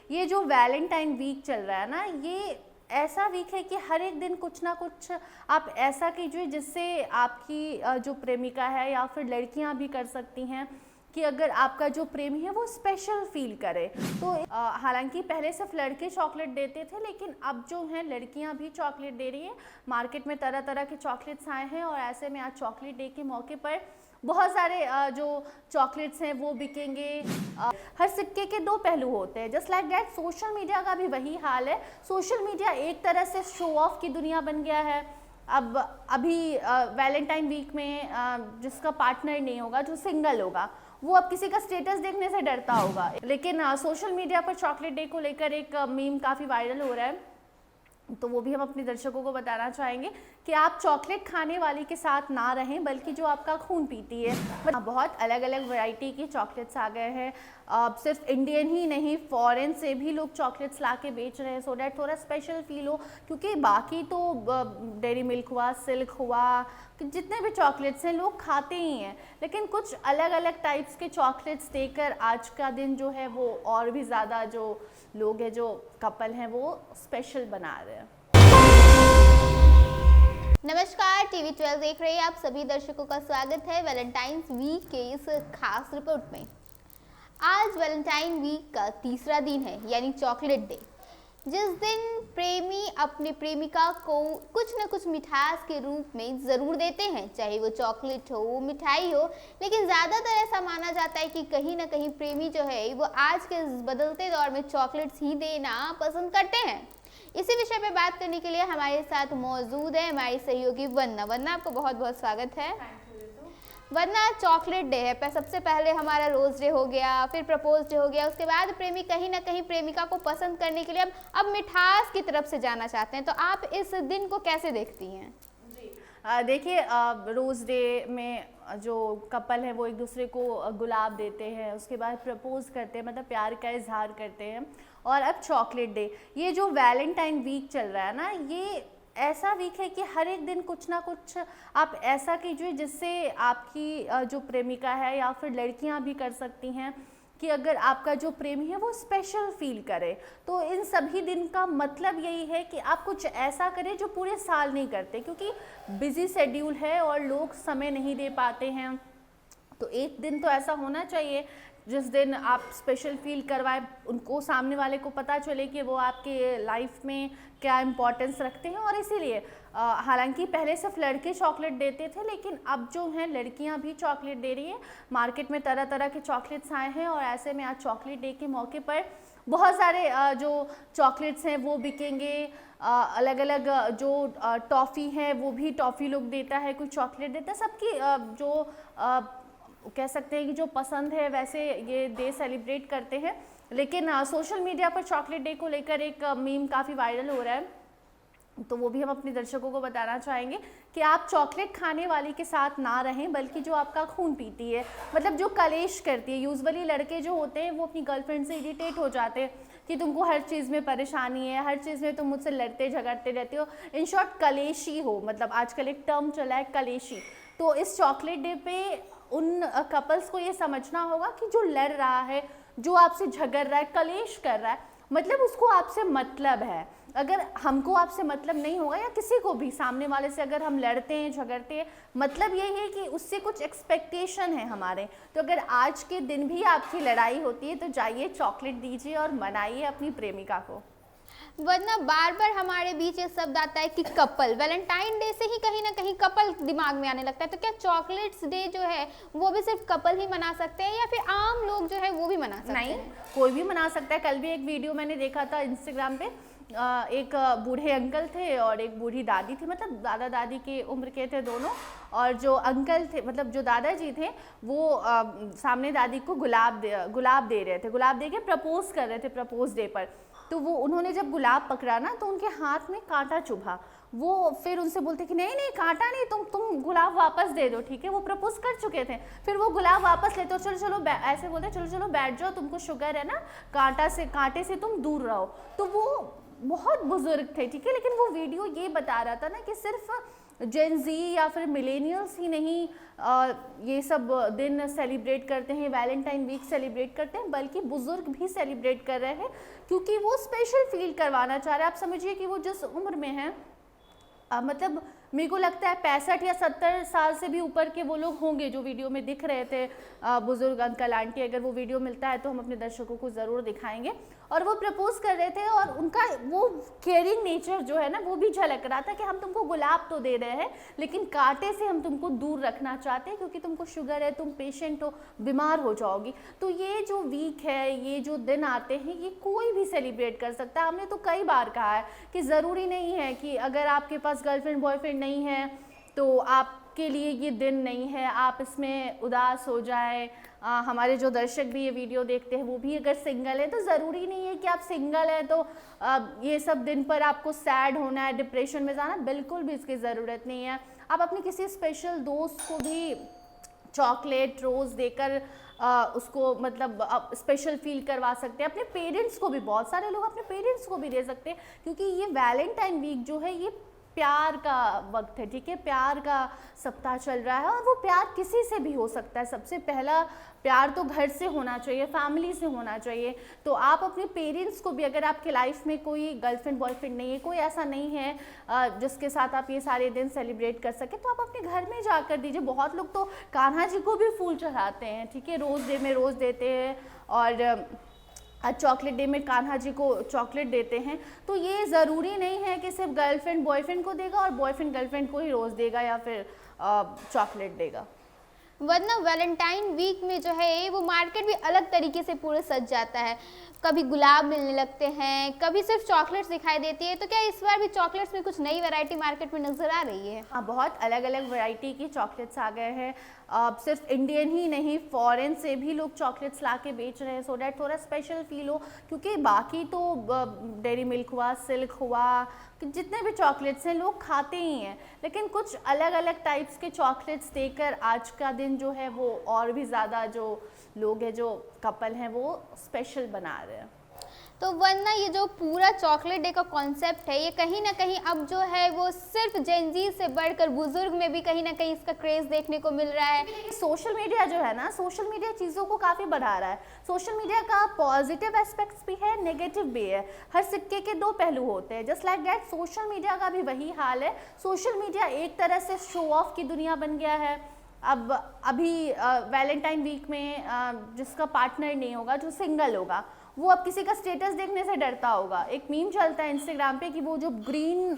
ये जो Valentine week चल रहा है ना, ये ऐसा वीक है कि हर एक दिन कुछ ना कुछ आप ऐसा कीजिए जिससे आपकी जो प्रेमिका है या फिर लड़कियां भी कर सकती हैं कि अगर आपका जो प्रेमी है वो स्पेशल फील करे। तो हालांकि पहले सिर्फ लड़के चॉकलेट देते थे, लेकिन अब जो है लड़कियां भी चॉकलेट दे रही हैं। मार्केट में तरह तरह के चॉकलेट्स आए हैं और ऐसे में आज चॉकलेट डे के मौके पर बहुत सारे जो चॉकलेट्स हैं वो बिकेंगे। हर सिक्के के दो पहलू होते हैं, just like that social media का भी वही हाल है। सोशल मीडिया एक तरह से शो ऑफ की दुनिया बन गया है। अब अभी वैलेंटाइन वीक में जिसका पार्टनर नहीं होगा, जो सिंगल होगा, वो अब किसी का स्टेटस देखने से डरता होगा। लेकिन सोशल मीडिया पर चॉकलेट डे को लेकर एक मीम काफ़ी वायरल हो रहा है, तो वो भी हम अपने दर्शकों को बताना चाहेंगे कि आप चॉकलेट खाने वाली के साथ ना रहें, बल्कि जो आपका खून पीती है। बहुत अलग अलग वैरायटी की चॉकलेट्स आ गए हैं। सिर्फ इंडियन ही नहीं, फॉरेन से भी लोग चॉकलेट्स ला के बेच रहे हैं, सो डैट थोड़ा स्पेशल फील हो। क्योंकि बाकी तो डेयरी मिल्क हुआ, सिल्क हुआ, जितने भी चॉकलेट्स हैं लोग खाते ही हैं, लेकिन कुछ अलग अलग टाइप्स के चॉकलेट्स देकर आज का दिन जो है वो और भी ज़्यादा जो लोग हैं, जो कपल हैं, वो स्पेशल बना रहे हैं। नमस्कार, टीवी 12 देख रहे हैं आप सभी दर्शकों का स्वागत है वैलेंटाइंस वीक के इस खास रिपोर्ट में। आज वैलेंटाइन वीक का तीसरा दिन है, यानी चॉकलेट डे, जिस दिन प्रेमी अपने प्रेमिका को कुछ न कुछ मिठास के रूप में ज़रूर देते हैं, चाहे वो चॉकलेट हो, मिठाई हो। लेकिन ज़्यादातर ऐसा माना जाता है कि कहीं ना कहीं प्रेमी जो है वो आज के बदलते दौर में चॉकलेट्स ही देना पसंद करते हैं। इसी विषय पे बात करने के लिए हमारे साथ मौजूद है हमारी सहयोगी वन्ना। वन्ना, आपको बहुत बहुत स्वागत है। वरना चॉकलेट डे है, पर सबसे पहले हमारा रोज डे हो गया, फिर प्रपोज डे हो गया, उसके बाद प्रेमी कहीं ना कहीं प्रेमिका को पसंद करने के लिए अब मिठास की तरफ से जाना चाहते हैं। तो आप इस दिन को कैसे देखती हैं? देखिए, रोज़ डे में जो कपल है वो एक दूसरे को गुलाब देते हैं, उसके बाद प्रपोज करते हैं, मतलब प्यार का इजहार करते हैं। और अब चॉकलेट डे, ये जो वैलेंटाइन वीक चल रहा है ना, ये ऐसा वीक है कि हर एक दिन कुछ ना कुछ आप ऐसा कीजिए जिससे आपकी जो प्रेमिका है या फिर लड़कियां भी कर सकती हैं कि अगर आपका जो प्रेमी है वो स्पेशल फील करे। तो इन सभी दिन का मतलब यही है कि आप कुछ ऐसा करें जो पूरे साल नहीं करते, क्योंकि बिजी शेड्यूल है और लोग समय नहीं दे पाते हैं। तो एक दिन तो ऐसा होना चाहिए जिस दिन आप स्पेशल फील करवाएं, उनको, सामने वाले को पता चले कि वो आपके लाइफ में क्या इम्पोर्टेंस रखते हैं। और इसीलिए हालांकि पहले सिर्फ लड़के चॉकलेट देते थे, लेकिन अब जो हैं लड़कियां भी चॉकलेट दे रही हैं। मार्केट में तरह तरह के चॉकलेट्स आए हैं और ऐसे में आज चॉकलेट डे के मौके पर बहुत सारे जो चॉकलेट्स हैं वो बिकेंगे। अलग अलग जो टॉफ़ी है वो भी, टॉफ़ी लोग देता है, कोई चॉकलेट देता है। सबकी जो कह सकते हैं कि जो पसंद है वैसे ये डे सेलिब्रेट करते हैं। लेकिन सोशल मीडिया पर चॉकलेट डे को लेकर एक मीम काफ़ी वायरल हो रहा है, तो वो भी हम अपने दर्शकों को बताना चाहेंगे कि आप चॉकलेट खाने वाली के साथ ना रहें, बल्कि जो आपका खून पीती है, मतलब जो कलेश करती है। यूजुअली लड़के जो होते हैं वो अपनी गर्लफ्रेंड से इरिटेट हो जाते हैं कि तुमको हर चीज़ में परेशानी है, हर चीज़ में तुम मुझसे लड़ते झगड़ते रहते हो, इन शॉर्ट कलेशी हो। मतलब आजकल एक टर्म चला है कलेशी। तो इस चॉकलेट डे पे उन कपल्स को ये समझना होगा कि जो लड़ रहा है, जो आपसे झगड़ रहा है, कलेश कर रहा है, मतलब उसको आपसे मतलब है। अगर हमको आपसे मतलब नहीं होगा, या किसी को भी सामने वाले से अगर हम लड़ते हैं, झगड़ते हैं, मतलब यही है कि उससे कुछ एक्सपेक्टेशन है हमारे। तो अगर आज के दिन भी आपकी लड़ाई होती है तो जाइए चॉकलेट दीजिए और मनाइए अपनी प्रेमिका को। वरना बार बार हमारे बीच ये शब्द आता है कि कपल, वैलेंटाइन डे से ही कहीं ना कहीं कपल दिमाग में आने लगता है। तो क्या चॉकलेट्स डे जो है वो भी सिर्फ कपल ही मना सकते हैं, या फिर आम लोग जो है वो भी मना सकते हैं? नहीं, कोई भी मना सकता है। कल भी एक वीडियो मैंने देखा था इंस्टाग्राम पे, एक बूढ़े अंकल थे और एक बूढ़ी दादी थी, मतलब दादा दादी की उम्र के थे दोनों। और जो अंकल थे, मतलब जो दादाजी थे, वो सामने दादी को गुलाब दे रहे थे, गुलाब दे के प्रपोज कर रहे थे प्रपोज डे पर। तो वो, उन्होंने जब गुलाब पकड़ा ना तो उनके हाथ में कांटा चुभा। वो फिर उनसे बोलते कि नहीं नहीं, कांटा नहीं, तुम गुलाब वापस दे दो, ठीक है। वो प्रपोज कर चुके थे, फिर वो गुलाब वापस लेते, चलो चलो ऐसे बोलते, चलो चलो बैठ जाओ, तुमको शुगर है ना, कांटे से तुम दूर रहो। तो वो बहुत बुजुर्ग थे, ठीक है, लेकिन वो वीडियो ये बता रहा था ना कि सिर्फ जेन जी या फिर मिलेनियल्स ही नहीं ये सब दिन सेलिब्रेट करते हैं, वैलेंटाइन वीक सेलिब्रेट करते हैं, बल्कि बुजुर्ग भी सेलिब्रेट कर रहे हैं क्योंकि वो स्पेशल फील करवाना चाह रहे हैं। आप समझिए कि वो जिस उम्र में हैं, मतलब मेरे को लगता है 65 या 70 साल से भी ऊपर के वो लोग होंगे जो वीडियो में दिख रहे थे, बुजुर्ग अंकल आंटी। अगर वो वीडियो मिलता है तो हम अपने दर्शकों को ज़रूर दिखाएंगे। और वो प्रपोज कर रहे थे और उनका वो केयरिंग नेचर जो है ना वो भी झलक रहा था कि हम तुमको गुलाब तो दे रहे हैं लेकिन कांटे से हम तुमको दूर रखना चाहते हैं क्योंकि तुमको शुगर है, तुम पेशेंट हो, बीमार हो जाओगी। तो ये जो वीक है, ये जो दिन आते हैं, ये कोई भी सेलिब्रेट कर सकता है। हमने तो कई बार कहा है कि ज़रूरी नहीं है कि अगर आपके पास गर्लफ्रेंड बॉयफ्रेंड नहीं है तो आपके लिए ये दिन नहीं है, आप इसमें उदास हो जाए। हमारे जो दर्शक भी ये वीडियो देखते हैं वो भी अगर सिंगल है तो ज़रूरी नहीं है कि आप सिंगल हैं तो ये सब दिन पर आपको सैड होना है, डिप्रेशन में जाना, बिल्कुल भी इसकी ज़रूरत नहीं है। आप अपने किसी स्पेशल दोस्त को भी चॉकलेट, रोज़ देकर उसको मतलब स्पेशल फील करवा सकते हैं। अपने पेरेंट्स को भी, बहुत सारे लोग अपने पेरेंट्स को भी दे सकते हैं क्योंकि ये वैलेंटाइन वीक जो है ये प्यार का वक्त है, ठीक है। प्यार का सप्ताह चल रहा है और वो प्यार किसी से भी हो सकता है। सबसे पहला प्यार तो घर से होना चाहिए, फैमिली से होना चाहिए। तो आप अपने पेरेंट्स को भी, अगर आपके लाइफ में कोई गर्लफ्रेंड बॉयफ्रेंड नहीं है, कोई ऐसा नहीं है जिसके साथ आप ये सारे दिन सेलिब्रेट कर सके, तो आप अपने घर में जाकर दीजिए। बहुत लोग तो कान्हा जी को भी फूल चढ़ाते हैं, ठीक है, रोज़ डे में रोज़ देते हैं और चॉकलेट डे में कान्हा जी को चॉकलेट देते हैं। तो ये ज़रूरी नहीं है कि सिर्फ गर्लफ्रेंड बॉयफ्रेंड को देगा और बॉयफ्रेंड गर्लफ्रेंड को ही रोज़ देगा या फिर चॉकलेट देगा। वरना वैलेंटाइन वीक में जो है वो मार्केट भी अलग तरीके से पूरे सज जाता है। कभी गुलाब मिलने लगते हैं, कभी सिर्फ चॉकलेट्स दिखाई देती है। तो क्या इस बार भी चॉकलेट्स में कुछ नई वैरायटी मार्केट में नजर आ रही है? हाँ, बहुत अलग अलग वैरायटी की चॉकलेट्स आ गए हैं। सिर्फ इंडियन ही नहीं, फॉरेन से भी लोग चॉकलेट्स ला के बेच रहे हैं सो डैट थोड़ा स्पेशल फील हो। क्योंकि बाकी तो डेयरी मिल्क हुआ, सिल्क हुआ, जितने भी चॉकलेट्स हैं लोग खाते ही हैं, लेकिन कुछ अलग अलग टाइप्स के चॉकलेट्स देकर आज का दिन जो है वो और भी ज़्यादा जो लोग हैं, जो कपल हैं, वो स्पेशल बना रहे हैं। तो वरना ये जो पूरा चॉकलेट डे का कॉन्सेप्ट है, ये कहीं ना कहीं अब जो है वो सिर्फ जेनजी से बढ़कर बुजुर्ग में भी कहीं ना कहीं इसका क्रेज देखने को मिल रहा है। सोशल मीडिया जो है ना, सोशल मीडिया चीज़ों को काफ़ी बढ़ा रहा है। सोशल मीडिया का पॉजिटिव एस्पेक्ट्स भी है, नेगेटिव भी है। हर सिक्के के दो पहलू होते हैं। Just like that social media का भी वही हाल है। सोशल मीडिया एक तरह से शो ऑफ की दुनिया बन गया है। अब अभी वैलेंटाइन वीक में जिसका पार्टनर नहीं होगा, जो सिंगल होगा, वो अब किसी का स्टेटस देखने से डरता होगा। एक मीम चलता है इंस्टाग्राम पे कि वो जो ग्रीन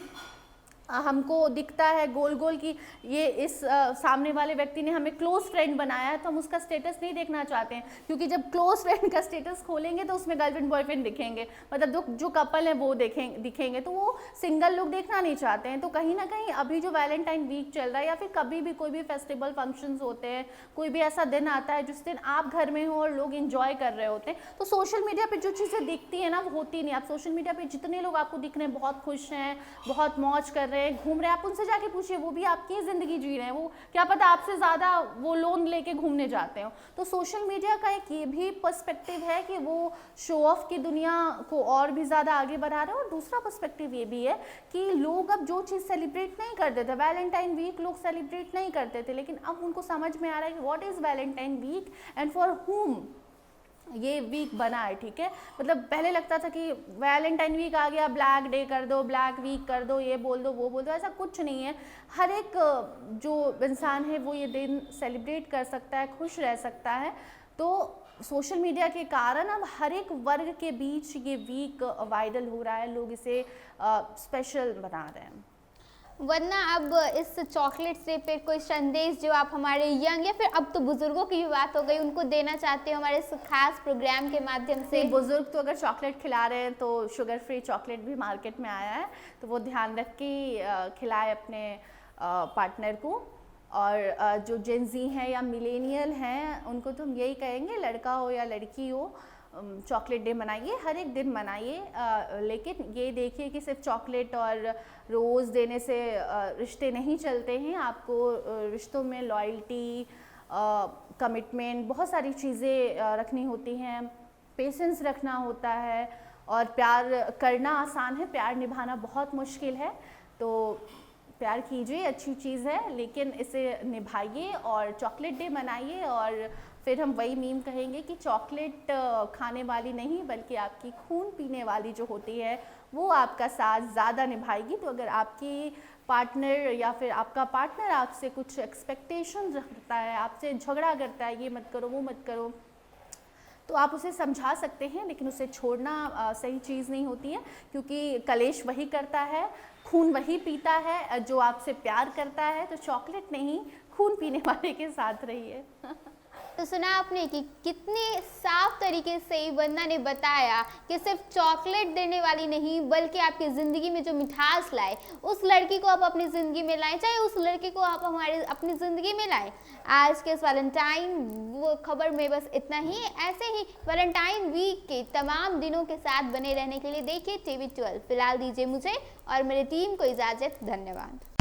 हमको दिखता है गोल गोल की, ये इस सामने वाले व्यक्ति ने हमें क्लोज फ्रेंड बनाया है तो हम उसका स्टेटस नहीं देखना चाहते हैं, क्योंकि जब क्लोज फ्रेंड का स्टेटस खोलेंगे तो उसमें गर्लफ्रेंड बॉयफ्रेंड दिखेंगे, मतलब जो कपल है वो दिखेंगे, तो वो सिंगल लोग देखना नहीं चाहते हैं। तो कहीं ना कहीं अभी जो वैलेंटाइन वीक चल रहा है या फिर कभी भी कोई भी फेस्टिवल फंक्शंस होते हैं, कोई भी ऐसा दिन आता है जिस दिन आप घर में हो और लोग इंजॉय कर रहे होते हैं, तो सोशल मीडिया पर जो चीज़ें दिखती है ना वो होती नहीं। आप सोशल मीडिया पर जितने लोग आपको दिख रहे हैं बहुत खुश हैं, बहुत मौज कर रहे हैं, घूम रहे हैं, आप उनसे जाके पूछिए, वो भी आपकी ज़िंदगी जी रहे हैं, वो क्या पता आपसे ज़्यादा वो लोन लेके घूमने जाते हो। तो सोशल मीडिया का एक ये भी पर्सपेक्टिव है कि वो शो ऑफ की दुनिया को और भी ज़्यादा आगे बढ़ा रहे हैं। और दूसरा पर्सपेक्टिव ये भी है कि लोग अब जो चीज़ सेलिब्रेट नहीं करते थे, वैलेंटाइन वीक लोग सेलिब्रेट नहीं करते थे, लेकिन अब उनको समझ में आ रहा है कि what is Valentine week and for whom ये वीक बना है, ठीक है। मतलब पहले लगता था कि वैलेंटाइन वीक आ गया, ब्लैक डे कर दो, ब्लैक वीक कर दो, ये बोल दो, वो बोल दो, ऐसा कुछ नहीं है। हर एक जो इंसान है वो ये दिन सेलिब्रेट कर सकता है, खुश रह सकता है। तो सोशल मीडिया के कारण अब हर एक वर्ग के बीच ये वीक वायरल हो रहा है, लोग इसे स्पेशल बना रहे हैं। वरना अब इस चॉकलेट से पे कोई संदेश जो आप हमारे यंग या फिर अब तो बुजुर्गों की भी बात हो गई, उनको देना चाहते हो हमारे इस खास प्रोग्राम के माध्यम से? बुजुर्ग तो अगर चॉकलेट खिला रहे हैं तो शुगर फ्री चॉकलेट भी मार्केट में आया है, तो वो ध्यान रख के खिलाए अपने पार्टनर को। और जो जेनजी हैं या मिलेनियल हैं उनको तो हम यही कहेंगे, लड़का हो या लड़की हो, चॉकलेट डे मनाइए, हर एक दिन मनाइए, लेकिन ये देखिए कि सिर्फ चॉकलेट और रोज़ देने से रिश्ते नहीं चलते हैं। आपको रिश्तों में लॉयल्टी, कमिटमेंट, बहुत सारी चीज़ें रखनी होती हैं, पेशेंस रखना होता है, और प्यार करना आसान है, प्यार निभाना बहुत मुश्किल है। तो प्यार कीजिए, अच्छी चीज़ है, लेकिन इसे निभाइए और चॉकलेट डे मनाइए। और फिर हम वही मीम कहेंगे कि चॉकलेट खाने वाली नहीं बल्कि आपकी खून पीने वाली जो होती है वो आपका साथ ज़्यादा निभाएगी। तो अगर आपकी पार्टनर या फिर आपका पार्टनर आपसे कुछ एक्सपेक्टेशन रखता है, आपसे झगड़ा करता है, ये मत करो वो मत करो, तो आप उसे समझा सकते हैं, लेकिन उसे छोड़ना सही चीज़ नहीं होती है, क्योंकि कलेश वही करता है, खून वही पीता है जो आपसे प्यार करता है। तो चॉकलेट नहीं, खून पीने वाले के साथ रहिए। तो सुना आपने कि कितने साफ तरीके से वंदना ने बताया कि सिर्फ चॉकलेट देने वाली नहीं बल्कि आपकी ज़िंदगी में जो मिठास लाए उस लड़की को आप अपनी ज़िंदगी में लाएं, चाहे उस लड़के को आप हमारे अपनी ज़िंदगी में लाएं। आज के इस वैलेंटाइन वो खबर में बस इतना ही। ऐसे ही वैलेंटाइन वीक के तमाम दिनों के साथ बने रहने के लिए देखिए TV12। फिलहाल दीजिए मुझे और मेरी टीम को इजाज़त। धन्यवाद।